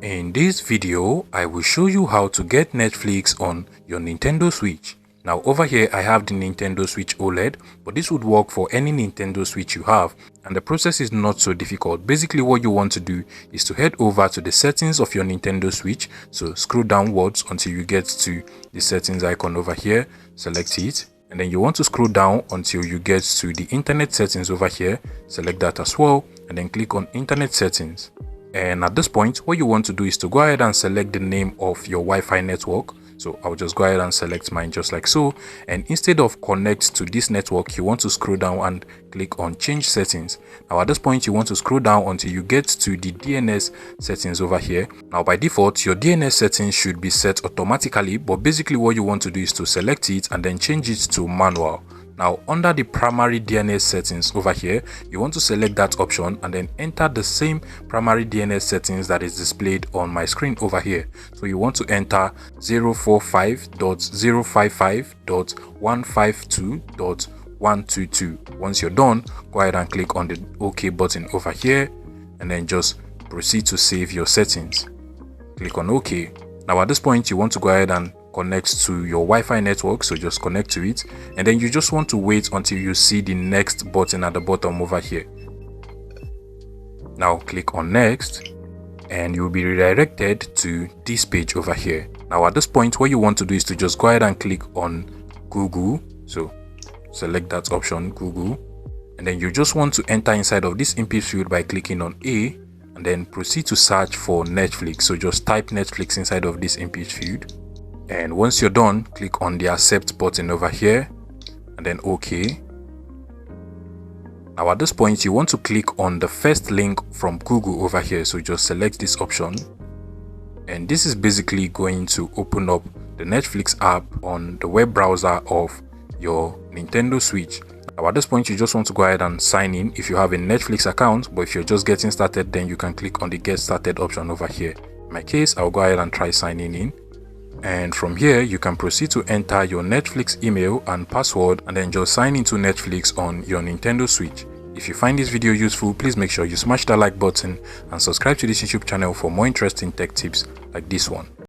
In this video, I will show you how to get Netflix on your Nintendo Switch. Now over here I have the Nintendo Switch OLED, but this would work for any Nintendo Switch you have, and the process is not so difficult. Basically what you want to do is to head over to the settings of your Nintendo Switch, so scroll downwards until you get to the settings icon over here, select it, and then you want to scroll down until you get to the internet settings over here, select that as well, and then click on internet settings. And at this point, what you want to do is to go ahead and select the name of your Wi-Fi network. So I'll just go ahead and select mine just like so. And instead of connect to this network, you want to scroll down and click on change settings. Now at this point, you want to scroll down until you get to the DNS settings over here. Now by default, your DNS settings should be set automatically, but basically what you want to do is to select it and then change it to manual. Now under the primary DNS settings over here, you want to select that option and then enter the same primary DNS settings that is displayed on my screen over here. So you want to enter 045.055.152.122. Once you're done, go ahead and click on the OK button over here and then just proceed to save your settings. Click on OK. Now at this point, you want to go ahead and connect to your Wi-Fi network, so just connect to it, and then you just want to wait until you see the next button at the bottom over here. Now click on next and you'll be redirected to this page over here. Now at this point, what you want to do is to just go ahead and click on Google, so select that option, Google, and then you just want to enter inside of this input field by clicking on A and then proceed to search for Netflix. So just type Netflix inside of this input field. And once you're done, click on the accept button over here and then OK. Now at this point, you want to click on the first link from Google over here. So just select this option. And this is basically going to open up the Netflix app on the web browser of your Nintendo Switch. Now at this point, you just want to go ahead and sign in if you have a Netflix account, but if you're just getting started, then you can click on the get started option over here. In my case, I'll go ahead and try signing in. And from here, you can proceed to enter your Netflix email and password and then just sign into Netflix on your Nintendo Switch. If you find this video useful, please make sure you smash that like button and subscribe to this YouTube channel for more interesting tech tips like this one.